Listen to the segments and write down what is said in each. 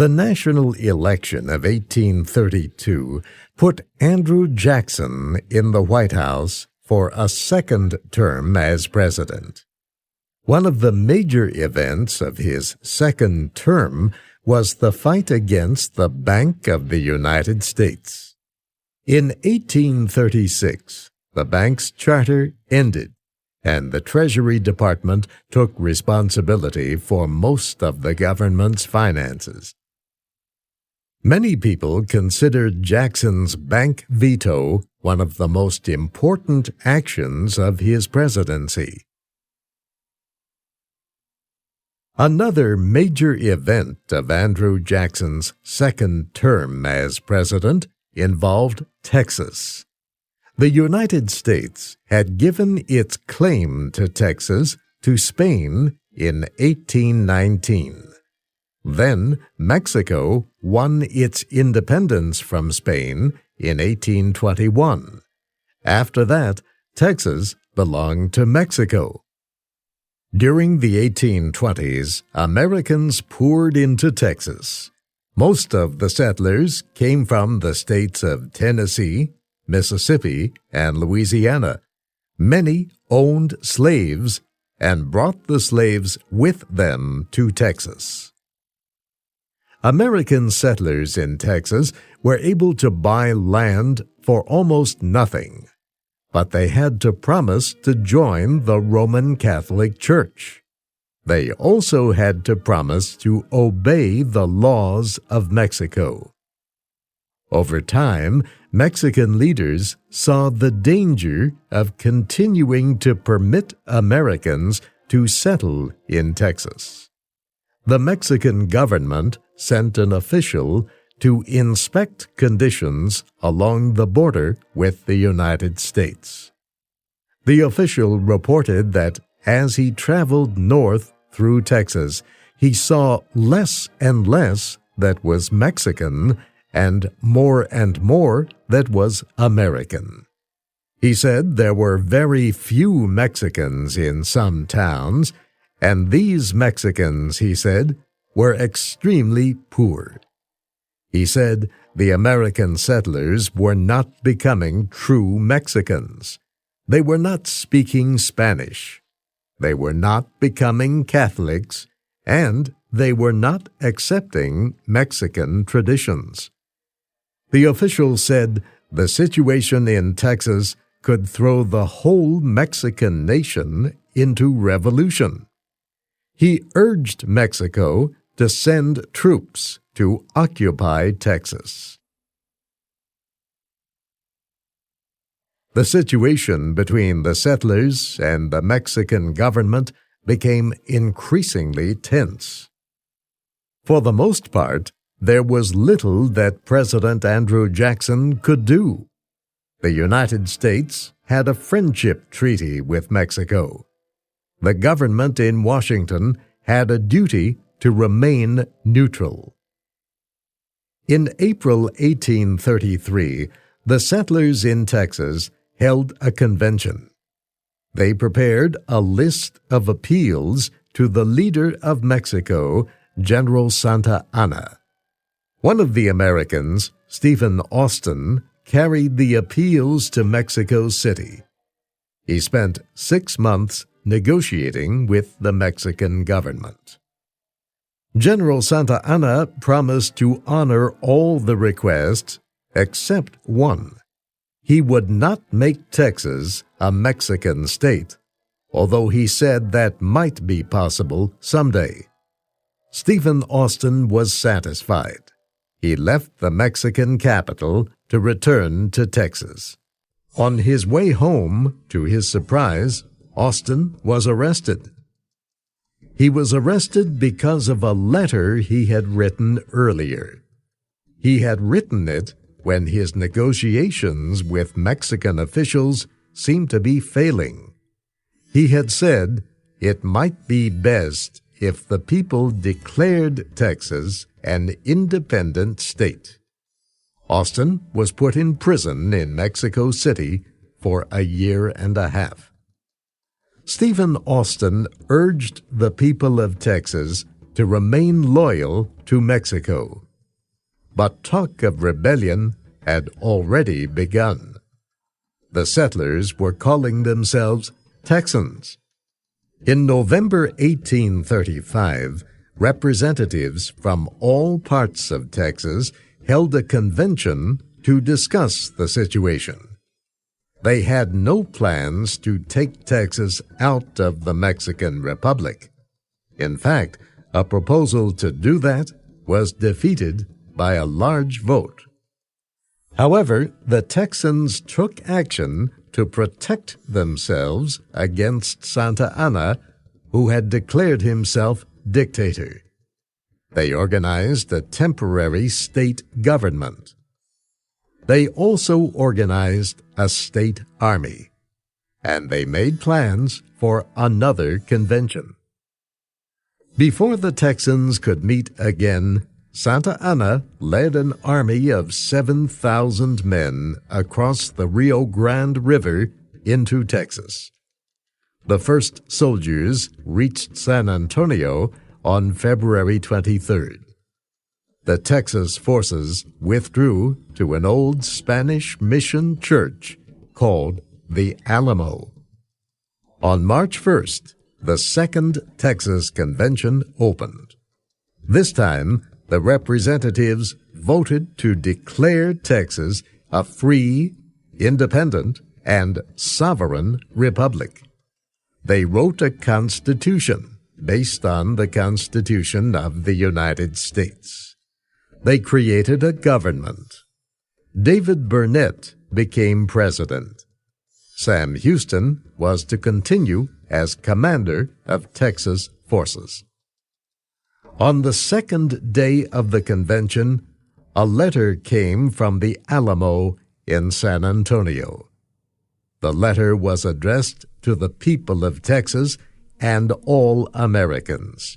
The national election of 1832 put Andrew Jackson in the White House for a second term as president. One of the major events of his second term was the fight against the Bank of the United States. In 1836, the bank's charter ended, and the Treasury Department took responsibility for most of the government's finances. Many people considered Jackson's bank veto one of the most important actions of his presidency. Another major event of Andrew Jackson's second term as president involved Texas. The United States had given its claim to Texas to Spain in 1819. Then Mexico won its independence from Spain in 1821. After that, Texas belonged to Mexico. During the 1820s, Americans poured into Texas. Most of the settlers came from the states of Tennessee, Mississippi, and Louisiana. Many owned slaves and brought the slaves with them to Texas. American settlers in Texas were able to buy land for almost nothing, but they had to promise to join the Roman Catholic Church. They also had to promise to obey the laws of Mexico. Over time, Mexican leaders saw the danger of continuing to permit Americans to settle in Texas. The Mexican government sent an official to inspect conditions along the border with the United States. The official reported that as he traveled north through Texas, he saw less and less that was Mexican and more that was American. He said there were very few Mexicans in some towns, and these Mexicans, he said, were extremely poor. He said the American settlers were not becoming true Mexicans. They were not speaking Spanish. They were not becoming Catholics, and they were not accepting Mexican traditions. The official said the situation in Texas could throw the whole Mexican nation into revolution. He urged Mexico to send troops to occupy Texas. The situation between the settlers and the Mexican government became increasingly tense. For the most part, there was little that President Andrew Jackson could do. The United States had a friendship treaty with Mexico. The government in Washington had a duty to remain neutral. In April 1833, the settlers in Texas held a convention. They prepared a list of appeals to the leader of Mexico, General Santa Anna. One of the Americans, Stephen Austin, carried the appeals to Mexico City. He spent 6 months negotiating with the Mexican government. General Santa Anna promised to honor all the requests except one. He would not make Texas a Mexican state, although he said that might be possible someday. Stephen Austin was satisfied. He left the Mexican capital to return to Texas. On his way home, to his surprise, Austin was arrested. He was arrested because of a letter he had written earlier. He had written it when his negotiations with Mexican officials seemed to be failing. He had said it might be best if the people declared Texas an independent state. Austin was put in prison in Mexico City for a year and a half. Stephen Austin urged the people of Texas to remain loyal to Mexico. But talk of rebellion had already begun. The settlers were calling themselves Texans. In November 1835, representatives from all parts of Texas held a convention to discuss the situation. They had no plans to take Texas out of the Mexican Republic. In fact, a proposal to do that was defeated by a large vote. However, the Texans took action to protect themselves against Santa Anna, who had declared himself dictator. They organized a temporary state government. They also organized a state army, and they made plans for another convention. Before the Texans could meet again, Santa Anna led an army of 7,000 men across the Rio Grande River into Texas. The first soldiers reached San Antonio on February 23rd. The Texas forces withdrew to an old Spanish mission church called the Alamo. On March 1st, the Second Texas Convention opened. This time, the representatives voted to declare Texas a free, independent, and sovereign republic. They wrote a constitution based on the Constitution of the United States. They created a government. David Burnett became president. Sam Houston was to continue as commander of Texas forces. On the second day of the convention, a letter came from the Alamo in San Antonio. The letter was addressed to the people of Texas and all Americans.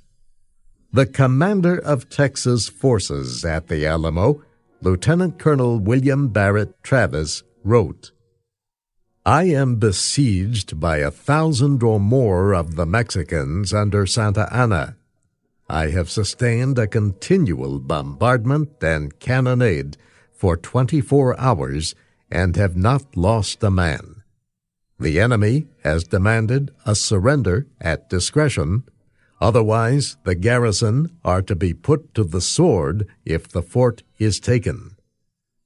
The commander of Texas forces at the Alamo, Lieutenant Colonel William Barrett Travis, wrote, "I am besieged by 1,000 or more of the Mexicans under Santa Anna. I have sustained a continual bombardment and cannonade for 24 hours and have not lost a man. The enemy has demanded a surrender at discretion. Otherwise, the garrison are to be put to the sword if the fort is taken.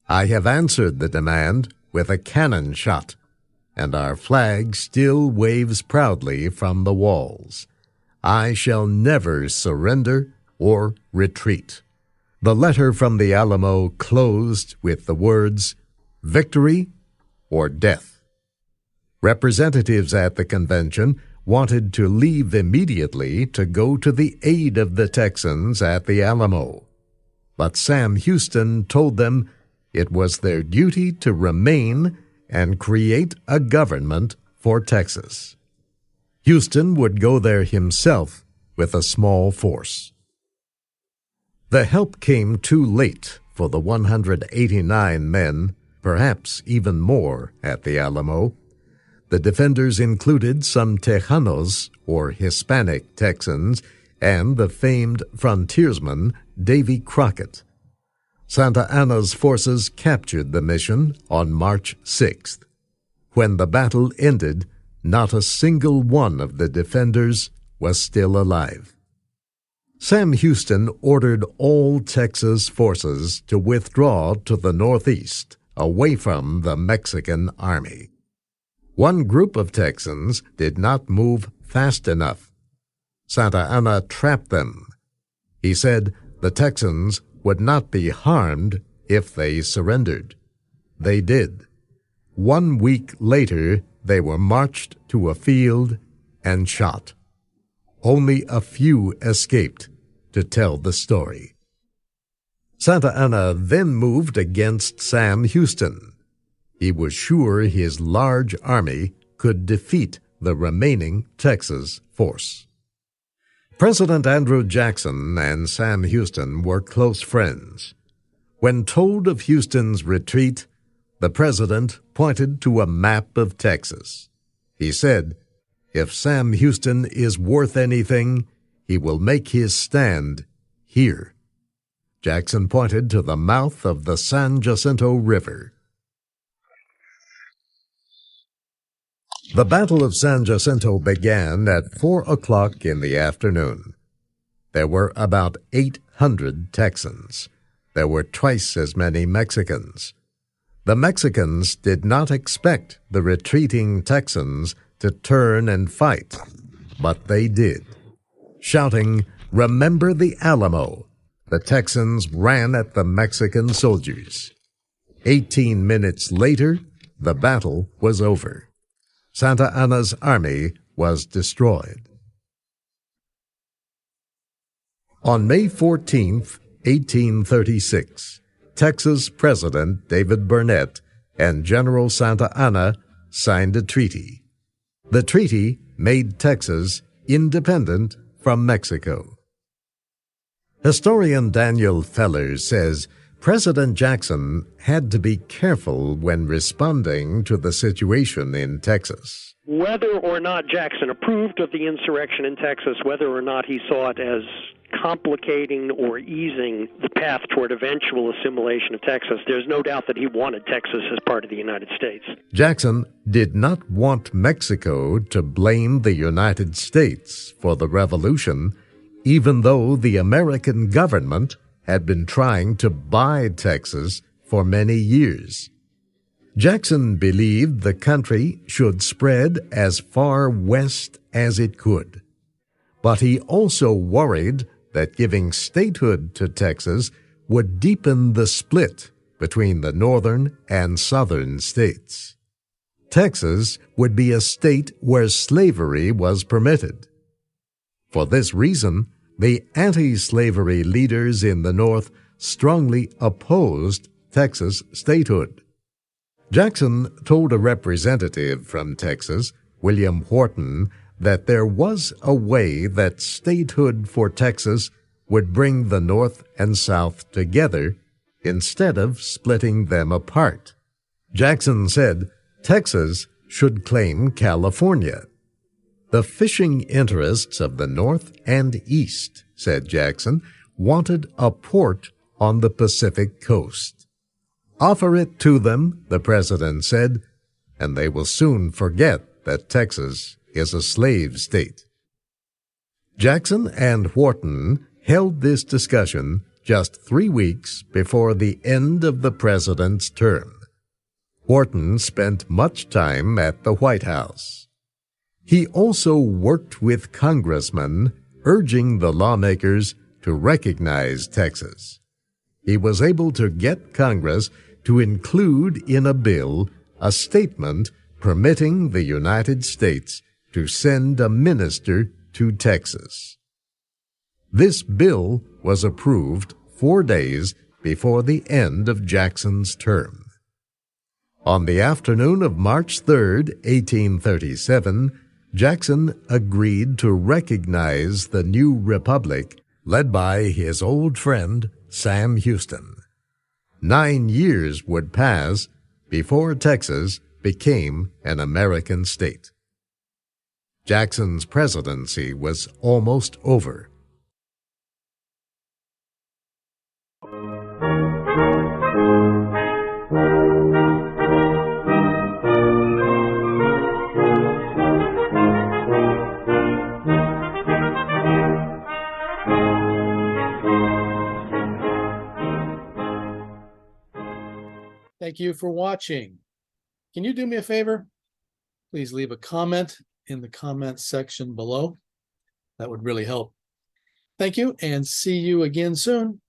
I have answered the demand with a cannon shot, and our flag still waves proudly from the walls. I shall never surrender or retreat." The letter from the Alamo closed with the words, "Victory or death." Representatives at the convention wanted to leave immediately to go to the aid of the Texans at the Alamo. But Sam Houston told them it was their duty to remain and create a government for Texas. Houston would go there himself with a small force. The help came too late for the 189 men, perhaps even more, at the Alamo. The defenders included some Tejanos, or Hispanic Texans, and the famed frontiersman Davy Crockett. Santa Anna's forces captured the mission on March 6th. When the battle ended, not a single one of the defenders was still alive. Sam Houston ordered all Texas forces to withdraw to the northeast, away from the Mexican army. One group of Texans did not move fast enough. Santa Anna trapped them. He said the Texans would not be harmed if they surrendered. They did. 1 week later, they were marched to a field and shot. Only a few escaped to tell the story. Santa Anna then moved against Sam Houston. He was sure his large army could defeat the remaining Texas force. President Andrew Jackson and Sam Houston were close friends. When told of Houston's retreat, the president pointed to a map of Texas. He said, "If Sam Houston is worth anything, he will make his stand here." Jackson pointed to the mouth of the San Jacinto River. The Battle of San Jacinto began at 4 o'clock in the afternoon. There were about 800 Texans. There were twice as many Mexicans. The Mexicans did not expect the retreating Texans to turn and fight, but they did. Shouting, "Remember the Alamo!" the Texans ran at the Mexican soldiers. 18 minutes later, the battle was over. Santa Anna's army was destroyed. On May 14, 1836, Texas President David Burnett and General Santa Anna signed a treaty. The treaty made Texas independent from Mexico. Historian Daniel Feller says President Jackson had to be careful when responding to the situation in Texas. Whether or not Jackson approved of the insurrection in Texas, whether or not he saw it as complicating or easing the path toward eventual assimilation of Texas, there's no doubt that he wanted Texas as part of the United States. Jackson did not want Mexico to blame the United States for the revolution, even though the American government had been trying to buy Texas for many years. Jackson believed the country should spread as far west as it could. But he also worried that giving statehood to Texas would deepen the split between the northern and southern states. Texas would be a state where slavery was permitted. For this reason, the anti-slavery leaders in the North strongly opposed Texas statehood. Jackson told a representative from Texas, William Wharton, that there was a way that statehood for Texas would bring the North and South together instead of splitting them apart. Jackson said Texas should claim California. The fishing interests of the North and East, said Jackson, wanted a port on the Pacific coast. Offer it to them, the president said, and they will soon forget that Texas is a slave state. Jackson and Wharton held this discussion just 3 weeks before the end of the president's term. Wharton spent much time at the White House. He also worked with congressmen urging the lawmakers to recognize Texas. He was able to get Congress to include in a bill a statement permitting the United States to send a minister to Texas. This bill was approved 4 days before the end of Jackson's term. On the afternoon of March 3, 1837, Jackson agreed to recognize the new republic led by his old friend Sam Houston. 9 years would pass before Texas became an American state. Jackson's presidency was almost over. Thank you for watching. Can you do me a favor? Please leave a comment in the comments section below. That would really help. Thank you, and see you again soon.